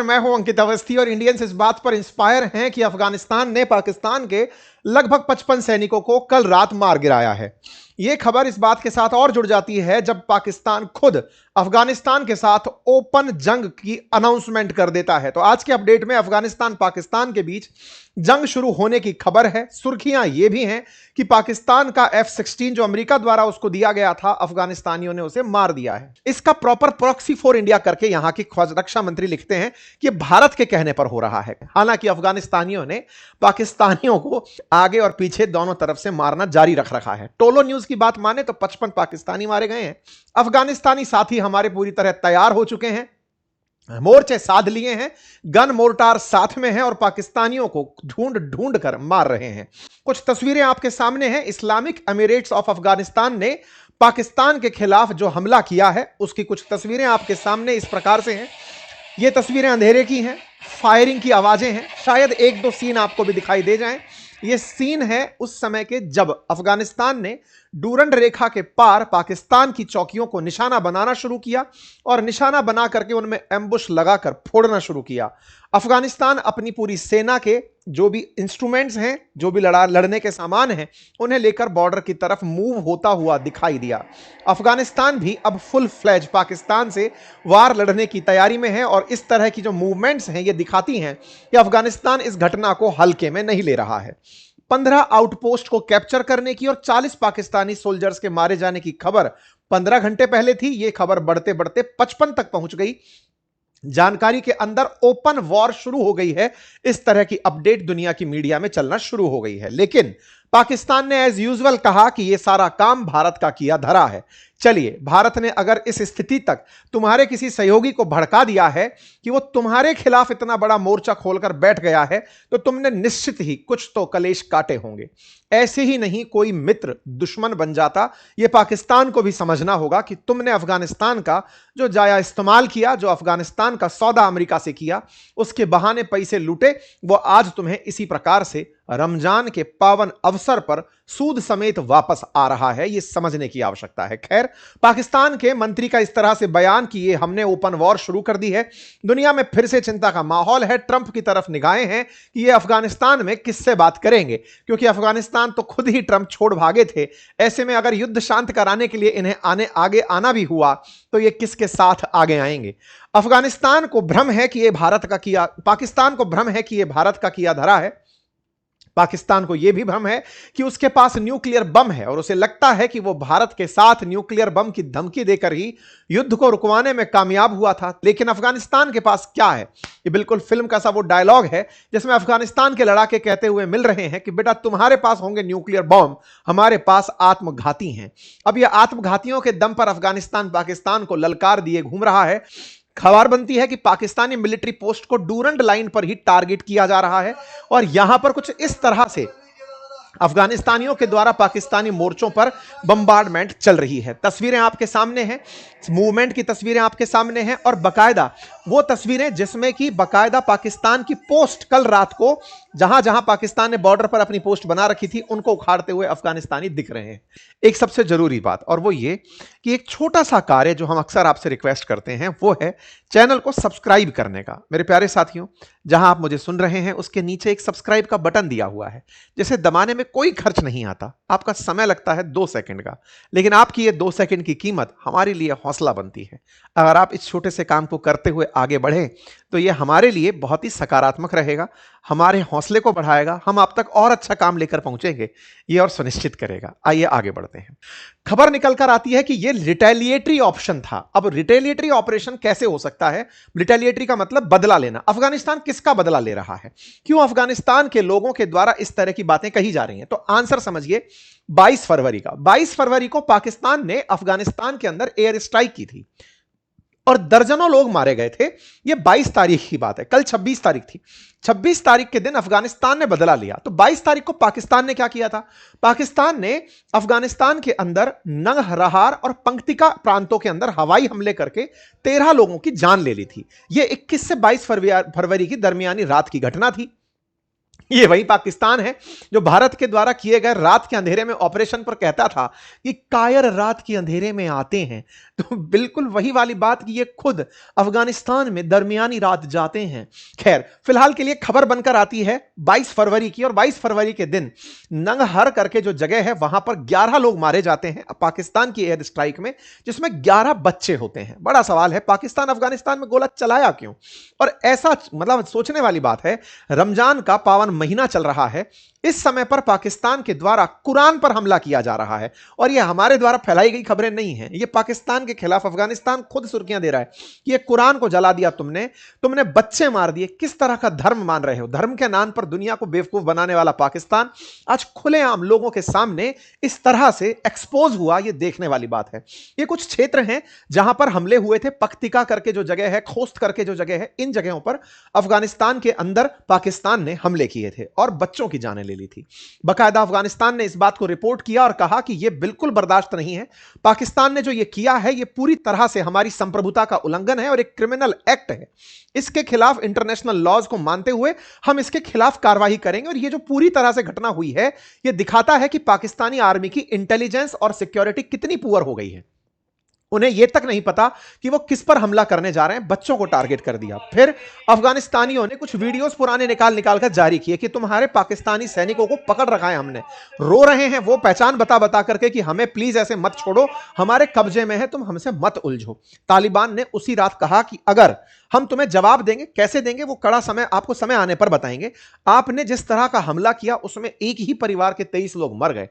मैं हूं अंकित अवस्थी और इंडियंस इस बात पर इंस्पायर हैं कि अफगानिस्तान ने पाकिस्तान के लगभग 55 सैनिकों को कल रात मार गिराया है। यह खबर इस बात के साथ और जुड़ जाती है जब पाकिस्तान खुद अफगानिस्तान के साथ ओपन जंग की अनाउंसमेंट कर देता है। तो आज के अपडेट में अफगानिस्तान पाकिस्तान के बीच जंग शुरू होने की खबर है। सुर्खियां यह भी हैं कि पाकिस्तान का F-16 जो अमेरिका द्वारा उसको दिया गया था, अफगानिस्तानियों ने उसे मार दिया है। इसका प्रॉपर प्रॉक्सी फॉर इंडिया करके यहां के रक्षा मंत्री लिखते हैं कि भारत के कहने पर हो रहा है। हालांकि अफगानिस्तानियों ने पाकिस्तानियों को आगे और पीछे दोनों तरफ से मारना जारी रख रखा है। टोलो न्यूज की बात माने तो 55 पाकिस्तानी मारे गए हैं। अफगानिस्तानी साथी हमारे पूरी तरह तैयार हो चुके हैं, मोर्चे साध लिए हैं, गन मोर्टार साथ में हैं और पाकिस्तानियों को ढूंढ ढूंढ कर मार रहे हैं। कुछ तस्वीरें आपके सामने हैं। इस्लामिक एमिरेट्स ऑफ अफगानिस्तान ने पाकिस्तान के खिलाफ जो हमला किया है उसकी कुछ तस्वीरें आपके सामने इस प्रकार से हैं। ये तस्वीरें अंधेरे की हैं, फायरिंग की आवाजें हैं। शायद एक दो सीन आपको भी दिखाई दे जाएं। ये सीन है उस समय के जब अफगानिस्तान ने डूरंड रेखा के पार पाकिस्तान की चौकियों को निशाना बनाना शुरू किया और निशाना बना करके उनमें एम्बुश लगाकर फोड़ना शुरू किया। अफगानिस्तान अपनी पूरी सेना के जो भी इंस्ट्रूमेंट्स हैं, जो भी लड़ने के सामान हैं, उन्हें लेकर बॉर्डर की तरफ मूव होता हुआ दिखाई दिया। अफगानिस्तान भी अब फुल फ्लैज पाकिस्तान से वार लड़ने की तैयारी में है और इस तरह की जो मूवमेंट्स हैं ये दिखाती हैं कि अफगानिस्तान इस घटना को हल्के में नहीं ले रहा है। 15 आउटपोस्ट को कैप्चर करने की और 40 पाकिस्तानी सोल्जर्स के मारे जाने की खबर 15 घंटे पहले थी। यह खबर बढ़ते बढ़ते 55 तक पहुंच गई। जानकारी के अंदर ओपन वॉर शुरू हो गई है। इस तरह की अपडेट दुनिया की मीडिया में चलना शुरू हो गई है। लेकिन पाकिस्तान ने एज यूजुअल कहा कि यह सारा काम भारत का किया धरा है। चलिए, भारत ने अगर इस स्थिति तक तुम्हारे किसी सहयोगी को भड़का दिया है कि वो तुम्हारे खिलाफ इतना बड़ा मोर्चा खोलकर बैठ गया है, तो तुमने निश्चित ही कुछ तो कलेश काटे होंगे। ऐसे ही नहीं कोई मित्र दुश्मन बन जाता। यह पाकिस्तान को भी समझना होगा कि तुमने अफगानिस्तान का जो जाया इस्तेमाल किया, जो अफगानिस्तान का सौदा अमेरिका से किया, उसके बहाने पैसे लूटे, वो आज तुम्हें इसी प्रकार से रमजान के पावन अवसर पर सूद समेत वापस आ रहा है। यह समझने की आवश्यकता है। खैर, पाकिस्तान के मंत्री का इस तरह से बयान कि ये हमने ओपन वॉर शुरू कर दी है, दुनिया में फिर से चिंता का माहौल है। ट्रंप की तरफ निगाहें हैं कि ये अफगानिस्तान में किससे बात करेंगे, क्योंकि अफगानिस्तान तो खुद ही ट्रंप छोड़ भागे थे। ऐसे में अगर युद्ध शांत कराने के लिए इन्हें आगे आना भी हुआ तो ये किसके साथ आगे आएंगे। अफगानिस्तान को भ्रम है कि पाकिस्तान को भ्रम है कि यह भारत का किया धरा है। पाकिस्तान को यह भी भ्रम है कि उसके पास न्यूक्लियर बम है और उसे लगता है कि वो भारत के साथ न्यूक्लियर बम की धमकी देकर ही युद्ध को रुकवाने में कामयाब हुआ था। लेकिन अफगानिस्तान के पास क्या है? ये बिल्कुल फिल्म का सा वो डायलॉग है जिसमें अफगानिस्तान के लड़ाके कहते हुए मिल रहे हैं कि बेटा, तुम्हारे पास होंगे न्यूक्लियर बम, हमारे पास आत्मघाती हैं। अब ये आत्मघातियों के दम पर अफगानिस्तान पाकिस्तान को ललकार दिए घूम रहा है। खबर बनती है कि पाकिस्तानी मिलिट्री पोस्ट को डूरंड लाइन पर ही टारगेट किया जा रहा है और यहां पर कुछ इस तरह से अफगानिस्तानियों के द्वारा पाकिस्तानी मोर्चों पर बम्बार्डमेंट चल रही है। तस्वीरें आपके सामने हैं, मूवमेंट की तस्वीरें आपके सामने हैं और बकायदा वो तस्वीरें जिसमें कि बकायदा पाकिस्तान की पोस्ट कल रात को जहां जहां पाकिस्तान ने बॉर्डर पर अपनी पोस्ट बना रखी थी उनको उखाड़ते हुए अफगानिस्तानी दिख रहे हैं। एक सबसे जरूरी बात और वो ये कि एक छोटा सा कार्य जो हम अक्सर आपसे रिक्वेस्ट करते हैं वो है चैनल को सब्सक्राइब करने का। मेरे प्यारे साथियों, जहां आप मुझे सुन रहे हैं उसके नीचे एक सब्सक्राइब का बटन दिया हुआ है जिसे दबाने में कोई खर्च नहीं आता। आपका समय लगता है 2 सेकंड का, लेकिन आपकी ये 2 सेकंड की कीमत हमारे लिए हौसला बनती है। अगर आप इस छोटे से काम को करते हुए आगे बढ़े तो ये हमारे लिए बहुत ही सकारात्मक रहेगा, हमारे हौसले को बढ़ाएगा, हम आप तक और अच्छा काम लेकर पहुंचेंगे ये और सुनिश्चित करेगा। आइए आगे बढ़ते हैं। खबर निकल कर आती है कि ये रिटेलिएटरी ऑप्शन था। अब रिटेलिएटरी ऑपरेशन कैसे हो सकता है? रिटेलिएटरी का मतलब बदला लेना। अफगानिस्तान किसका बदला ले रहा है? क्यों अफगानिस्तान के लोगों के द्वारा इस तरह की बातें कही जा रही हैं? तो आंसर समझिए, 22 फरवरी का 22 फरवरी को पाकिस्तान ने अफगानिस्तान के अंदर एयर स्ट्राइक की थी और दर्जनों लोग मारे गए थे। यह 22 तारीख की बात है। कल 26 तारीख थी। 26 तारीख के दिन अफगानिस्तान ने बदला लिया। तो 22 तारीख को पाकिस्तान ने क्या किया था? पाकिस्तान ने अफगानिस्तान के अंदर नंगरहार और पंक्तिका प्रांतों के अंदर हवाई हमले करके 13 लोगों की जान ले ली थी। यह 21 से 22 फरवरी की दरमियानी रात की घटना थी। ये वही पाकिस्तान है जो भारत के द्वारा किए गए रात के अंधेरे में ऑपरेशन पर कहता था कि कायर रात के अंधेरे में आते हैं। तो बिल्कुल वही वाली बात कि ये खुद अफगानिस्तान में दरमियानी रात जाते हैं। खैर, फिलहाल के लिए खबर बनकर आती है 22 फरवरी की, और 22 फरवरी के दिन नंगहर करके जो जगह है वहां पर 11 लोग मारे जाते हैं पाकिस्तान की एयर स्ट्राइक में, जिसमें 11 बच्चे होते हैं। बड़ा सवाल है, पाकिस्तान अफगानिस्तान में गोला चलाया क्यों? और ऐसा मतलब सोचने वाली बात है, रमजान का पावन महीना चल रहा है, इस समय पर पाकिस्तान के द्वारा कुरान पर हमला किया जा रहा है, और यह हमारे द्वारा फैलाई गई खबरें नहीं हैं। यह पाकिस्तान के खिलाफ अफगानिस्तान खुद सुर्खियां दे रहा है कि यह कुरान को जला दिया तुमने बच्चे मार दिए। किस तरह का धर्म मान रहे हो? धर्म के नाम पर दुनिया को बेवकूफ बनाने वाला पाकिस्तान आज खुलेआम लोगों के सामने इस तरह से एक्सपोज हुआ, यह देखने वाली बात है। ये कुछ क्षेत्र हैं जहां पर हमले हुए थे, पख्तिका करके जो जगह है, खोस्त करके जो जगह है, इन जगहों पर अफगानिस्तान के अंदर पाकिस्तान ने हमले किए थे और बच्चों की जानें ले ली थी। बाकायदा अफगानिस्तान ने इस बात को रिपोर्ट किया और कहा कि यह बिल्कुल बर्दाश्त नहीं है। पाकिस्तान ने जो यह किया है यह पूरी तरह से हमारी संप्रभुता का उल्लंघन है और एक क्रिमिनल एक्ट है। इसके खिलाफ इंटरनेशनल लॉज को मानते हुए हम इसके खिलाफ कार्रवाई करेंगे। और यह जो पूरी तरह से घटना हुई है यह दिखाता है कि पाकिस्तानी आर्मी की इंटेलिजेंस और सिक्योरिटी कितनी पुअर हो गई है। उन्हें यह तक नहीं पता कि वो किस पर हमला करने जा रहे हैं, बच्चों को टारगेट कर दिया। फिर अफगानिस्तानियों ने कुछ वीडियोस पुराने निकाल कर जारी किए कि तुम्हारे पाकिस्तानी सैनिकों को पकड़ रखा है हमने, रो रहे हैं वो पहचान बता करके कि हमें प्लीज ऐसे मत छोड़ो, हमारे कब्जे में है, तुम हमसे मत उलझो। तालिबान ने उसी रात कहा कि अगर हम तुम्हें जवाब देंगे, कैसे देंगे वो कड़ा समय आपको समय आने पर बताएंगे। आपने जिस तरह का हमला किया उसमें एक ही परिवार के 23 लोग मर गए।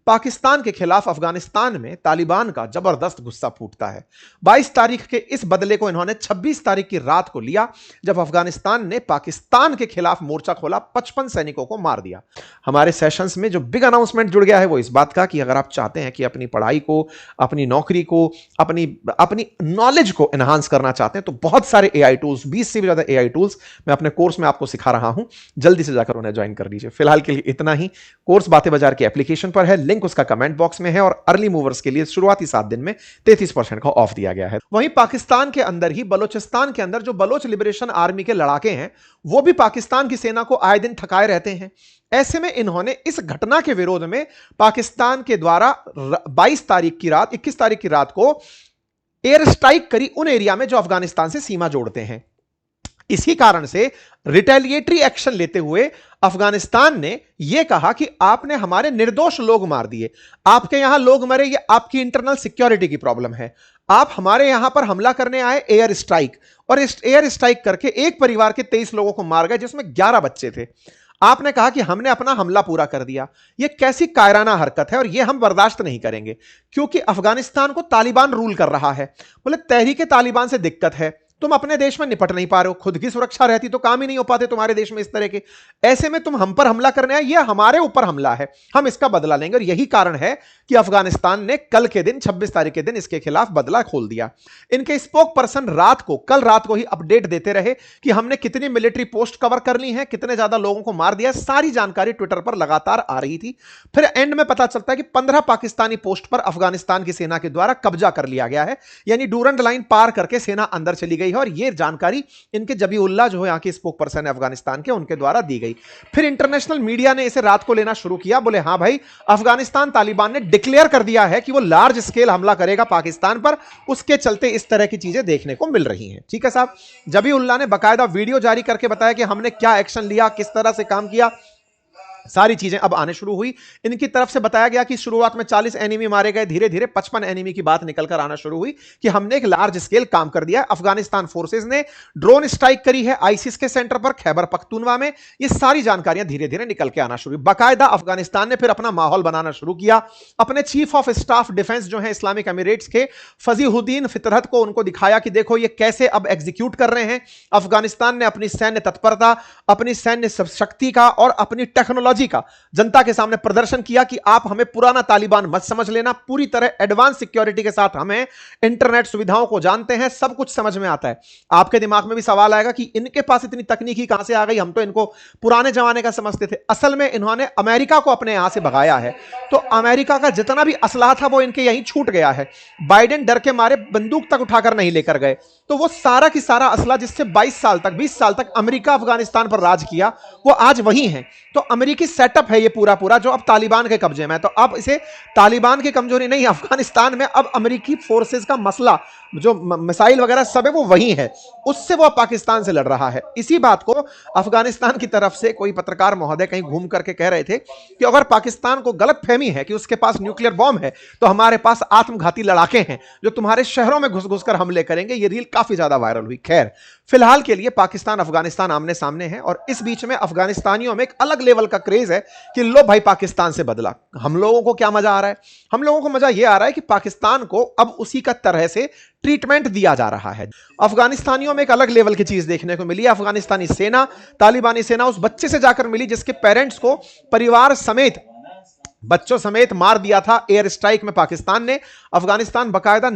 पाकिस्तान के खिलाफ अफगानिस्तान में तालिबान का जबरदस्त गुस्सा फूटता है। 22 तारीख के इस बदले को इन्होंने 26 तारीख की रात को लिया, जब अफगानिस्तान ने पाकिस्तान के खिलाफ मोर्चा खोला, 55 सैनिकों को मार दिया। हमारे सेशंस में जो बिग अनाउंसमेंट जुड़ गया है वो इस बात का कि अगर आप चाहते हैं कि अपनी पढ़ाई को, अपनी नौकरी को, अपनी नॉलेज को एनहांस करना चाहते हैं, तो बहुत सारे एआई टूल्स, 20 से भी ज्यादा एआई टूल्स मैं अपने कोर्स में आपको सिखा रहा हूं। जल्दी से जाकर उन्हें ज्वाइन कर लीजिए। फिलहाल के लिए इतना ही। कोर्स बातें बाजार की एप्लीकेशन पर है, लिंक उसका कमेंट बॉक्स में है, और अर्ली मूवर्स के लिए शुरुआती 7 दिन में 33% का ऑफ दिया गया है। वहीं पाकिस्तान के अंदर ही बलोचिस्तान के अंदर जो बलोच लिबरेशन आर्मी के लड़ाके हैं वो भी पाकिस्तान की सेना को आए दिन थकाए रहते हैं। ऐसे में इन्होंने इस घटना के विरोध में पाकिस्तान के द्वारा 22 तारीख की रात, 21 तारीख की रात को एयर स्ट्राइक करी उन एरिया में जो अफगानिस्तान से सीमा जोड़ते हैं। इसी कारण से रिटेलिएटरी एक्शन लेते हुए अफगानिस्तान ने यह कहा कि आपने हमारे निर्दोष लोग मार दिए, आपके यहां लोग मरे, ये आपकी इंटरनल सिक्योरिटी की प्रॉब्लम है। आप हमारे यहां पर हमला करने आए एयर स्ट्राइक, और इस एयर स्ट्राइक करके एक परिवार के 23 लोगों को मार गए, जिसमें 11 बच्चे थे। आपने कहा कि हमने अपना हमला पूरा कर दिया। यह कैसी कायराना हरकत है और यह हम बर्दाश्त नहीं करेंगे, क्योंकि अफगानिस्तान को तालिबान रूल कर रहा है। बोले तहरीक तालिबान से दिक्कत है, तुम अपने देश में निपट नहीं पा रहे हो, खुद की सुरक्षा रहती तो काम ही नहीं हो पाते तुम्हारे देश में इस तरह के। ऐसे में तुम हम पर हमला करने आए, यह हमारे ऊपर हमला है, हम इसका बदला लेंगे। और यही कारण है कि अफगानिस्तान ने कल के दिन 26 तारीख के दिन इसके खिलाफ बदला खोल दिया। इनके स्पोक पर्सन कल रात को ही अपडेट देते रहे कि हमने कितनी मिलिट्री पोस्ट कवर कर ली है, कितने ज्यादा लोगों को मार दिया। सारी जानकारी ट्विटर पर लगातार आ रही थी। फिर एंड में पता चलता है कि 15 पाकिस्तानी पोस्ट पर अफगानिस्तान की सेना के द्वारा कब्जा कर लिया गया है, यानी डूरंड लाइन पार करके सेना अंदर चली गई है। और यह जानकारी इनके जबीउल्लाह जो है यहाँ के स्पोक पर्सन है अफगानिस्तान के, उनके द्वारा दी गई। फिर इंटरनेशनल मीडिया ने इसे रात को लेना शुरू किया। बोले हाँ भाई, अफगानिस्तान तालिबान ने डिक्लेयर कर दिया है कि वो लार्ज स्केल हमला करेगा पाकिस्तान पर, उसके चलते इस तरह की चीजें देखने को मिल रही हैं। ठीक है साहब, जबीउल्लाह ने बाकायदा वीडियो जारी करके बताया कि हमने क्या एक्शन लिया, किस तरह से काम किया, सारी चीजें अब आने शुरू हुई। इनकी तरफ से बताया गया कि शुरुआत में 40 एनिमी मारे गए, धीरे धीरे 55 एनिमी की बात निकलकर आना शुरू हुई कि हमने एक लार्ज स्केल काम कर दिया है। अफगानिस्तान फोर्सेस ने ड्रोन स्ट्राइक करी है आईसिस के सेंटर पर खैबर पख्तूनवा में। ये सारी जानकारियां धीरे धीरे निकल के आना शुरू हुई। बाकायदा अफगानिस्तान ने फिर अपना माहौल बनाना शुरू किया। अपने चीफ ऑफ स्टाफ डिफेंस जो है इस्लामिक एमिरेट्स के फजीहुद्दीन फितरत को उनको दिखाया कि देखो ये कैसे अब एग्जीक्यूट कर रहे हैं। अफगानिस्तान ने अपनी सैन्य तत्परता, अपनी सैन्य शक्ति का और अपनी टेक्नोलॉजी टेक्नोलॉजी का जनता के सामने प्रदर्शन किया कि आप हमें पुराना तालिबान मत समझ लेना, पूरी तरह एडवांस सिक्योरिटी के साथ हमें इंटरनेट सुविधाओं को जानते हैं, सब कुछ समझ में आता है। आपके दिमाग में भी सवाल आएगा कि इनके पास इतनी तकनीकी कहां से आ गई, हम तो इनको पुराने जमाने का समझते थे। असल में इन्होंने अमेरिका को अपने यहां से भगाया है, तो अमेरिका का जितना भी असलाह था वो इनके यहीं छूट गया है। बाइडेन डर के मारे बंदूक तक उठाकर नहीं लेकर गए, तो वो सारा की सारा असला जिससे 22 साल तक 20 साल तक अमेरिका अफगानिस्तान पर राज किया, वो आज वही है। तो अमेरिकी सेटअप है ये पूरा पूरा, जो अब तालिबान के कब्जे में है। तो अब इसे तालिबान की कमजोरी नहीं, अफगानिस्तान में अब अमेरिकी फोर्सेस का मसला, जो मिसाइल वगैरह सब है वो वही है, उससे वो पाकिस्तान से लड़ रहा है। इसी बात को अफगानिस्तान की तरफ से कोई पत्रकार महोदय कहीं घूम करके कह रहे थे कि अगर पाकिस्तान को गलत फहमी है कि उसके पास न्यूक्लियर बॉम्ब है, तो हमारे पास आत्मघाती लड़ाके हैं जो तुम्हारे शहरों में घुस घुस कर हमले करेंगे। ये रील काफी ज्यादा वायरल हुई। खैर, फिलहाल के लिए पाकिस्तान अफगानिस्तान आमने सामने है, और इस बीच में अफगानिस्तानियों में एक अलग लेवल का क्रेज है कि लो भाई पाकिस्तान से बदला। हम लोगों को क्या मजा आ रहा है? हम लोगों को मजा यह आ रहा है कि पाकिस्तान को अब उसी का तरह से ट्रीटमेंट दिया जा रहा है। अफगानिस्तानियों में एक अलग लेवल की चीज देखने को मिली। अफगानिस्तानी सेना, तालिबानी सेना उस बच्चे से जाकर मिली जिसके पेरेंट्स को परिवार समेत, बच्चों समेत मार दिया था एयर स्ट्राइक में पाकिस्तान ने। अफगानिस्तान बकायदा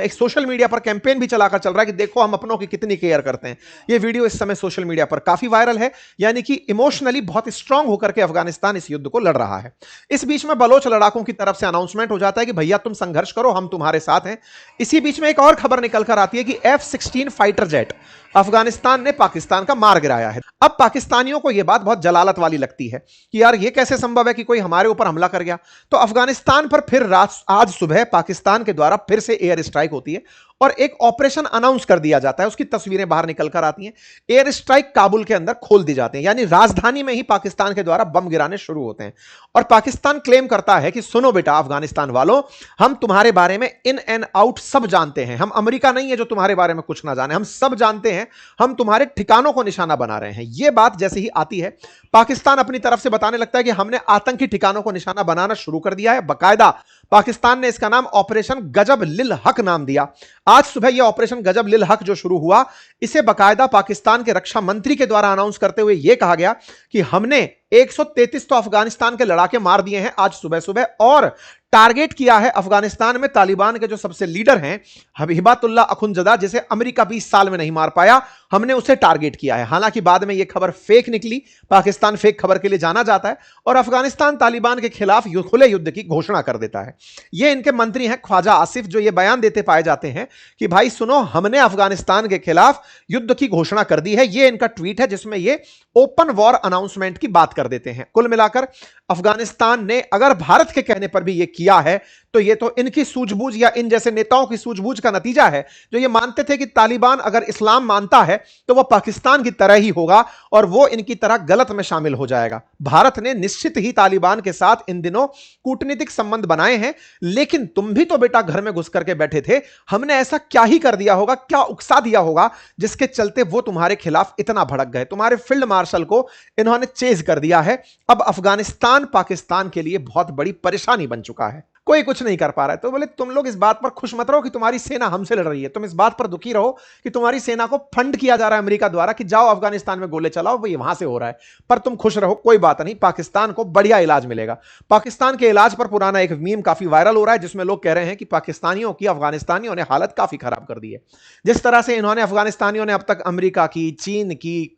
एक सोशल मीडिया पर कैंपेन भी चलाकर चल रहा है कि देखो हम अपनों की कितनी केयर करते हैं। यह वीडियो इस समय सोशल मीडिया पर काफी वायरल है, यानी कि इमोशनली बहुत स्ट्रांग होकर के अफगानिस्तान इस युद्ध को लड़ रहा है। इस बीच में बलोच लड़ाकों की तरफ से अनाउंसमेंट हो जाता है कि भैया तुम संघर्ष करो, हम तुम्हारे साथ हैं। इसी बीच में एक और खबर निकल कर आती है कि F-16 फाइटर जेट अफगानिस्तान ने पाकिस्तान का मार गिराया है। अब पाकिस्तानियों को यह बात बहुत जलालत वाली लगती है कि यार ये कैसे संभव है कि कोई हमारे ऊपर हमला कर गया। तो अफगानिस्तान पर फिर आज सुबह पाकिस्तान के द्वारा फिर से एयर स्ट्राइक होती है और एक ऑपरेशन अनाउंस कर दिया जाता है। उसकी तस्वीरें बाहर निकल कर आती हैं। एयर स्ट्राइक काबुल के अंदर खोल दी जाते हैं, यानी राजधानी में ही पाकिस्तान के द्वारा बम गिराने शुरू होते हैं। और पाकिस्तान क्लेम करता है कि सुनो बेटा अफगानिस्तान वालों, हम तुम्हारे बारे में इन एंड आउट सब जानते हैं। हम अमेरिका नहीं है जो तुम्हारे बारे में कुछ ना जाने, हम सब जानते हैं। हम तुम्हारे ठिकानों को निशाना बना रहे हैं। यह बात जैसे ही आती है, पाकिस्तान अपनी तरफ से बताने लगता है कि हमने आतंकी ठिकानों को निशाना बनाना शुरू कर दिया है। बकायदा पाकिस्तान ने इसका नाम ऑपरेशन गजब लिल हक नाम दिया। आज सुबह यह ऑपरेशन गजब लिल हक जो शुरू हुआ, इसे बकायदा पाकिस्तान के रक्षा मंत्री के द्वारा अनाउंस करते हुए यह कहा गया कि हमने 133 तो अफगानिस्तान के लड़ाके मार दिए हैं आज सुबह सुबह, और टारगेट किया है अफगानिस्तान में तालिबान के जो सबसे लीडर हैं हिबातुल्लाह अखुंजदा, जिसे अमेरिका 20 साल में नहीं मार पाया, हमने उसे टारगेट किया है। हालांकि बाद में यह खबर फेक निकली। पाकिस्तान फेक खबर के लिए जाना जाता है और अफगानिस्तान तालिबान के खिलाफ खुले युद्ध की घोषणा कर देता है। ये इनके मंत्री हैं ख्वाजा आसिफ, जो ये बयान देते पाए जाते हैं कि भाई सुनो, हमने अफगानिस्तान के खिलाफ युद्ध की घोषणा कर दी है। ये इनका ट्वीट है जिसमें ये ओपन वॉर अनाउंसमेंट की बात कर देते हैं। कुल मिलाकर अफगानिस्तान ने अगर भारत के कहने पर भी यह किया है, तो यह तो इनकी सूझबूझ या इन जैसे नेताओं की सूझबूझ का नतीजा है, जो ये मानते थे कि तालिबान अगर इस्लाम मानता है तो वह पाकिस्तान की तरह ही होगा और वो इनकी तरह गलत में शामिल हो जाएगा। भारत ने निश्चित ही तालिबान के साथ इन दिनों कूटनीतिक संबंध बनाए हैं, लेकिन तुम भी तो बेटा घर में घुस करके बैठे थे। हमने ऐसा क्या ही कर दिया होगा, क्या उकसा दिया होगा, जिसके चलते वो तुम्हारे खिलाफ इतना भड़क गए। तुम्हारे फील्ड मार्शल को इन्होंने चेज कर दिया है। अब अफगानिस्तान पाकिस्तान के लिए बहुत बड़ी परेशानी बन चुका है, कोई कुछ नहीं कर पा रहा है। तो बोले तुम लोग इस बात पर खुश मत रहो कि तुम्हारी सेना हमसे लड़ रही है, तुम इस बात पर दुखी रहो कि तुम्हारी सेना को फंड किया जा रहा है अमेरिका द्वारा कि जाओ अफगानिस्तान में गोले चलाओ, वो वहां से हो रहा है। पर तुम खुश रहो, कोई बात नहीं, पाकिस्तान को बढ़िया इलाज मिलेगा। पाकिस्तान के इलाज पर पुराना एक मीम काफी वायरल हो रहा है, जिसमें लोग कह रहे हैं कि पाकिस्तानियों की अफगानिस्तानियों ने हालत काफी खराब कर दी है। जिस तरह से इन्होंने अफगानिस्तानियों ने अब तक अमेरिका की, चीन की,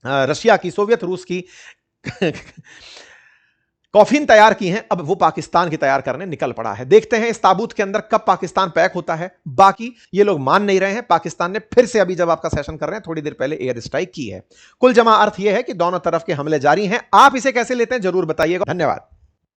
रशिया की, सोवियत रूस की कॉफिन तैयार की हैं, अब वो पाकिस्तान की तैयार करने निकल पड़ा है। देखते हैं इस ताबूत के अंदर कब पाकिस्तान पैक होता है। बाकी ये लोग मान नहीं रहे हैं। पाकिस्तान ने फिर से अभी जब आपका सेशन कर रहे हैं, थोड़ी देर पहले एयर स्ट्राइक की है। कुल जमा अर्थ यह है कि दोनों तरफ के हमले जारी हैं। आप इसे कैसे लेते हैं जरूर बताइएगा। धन्यवाद।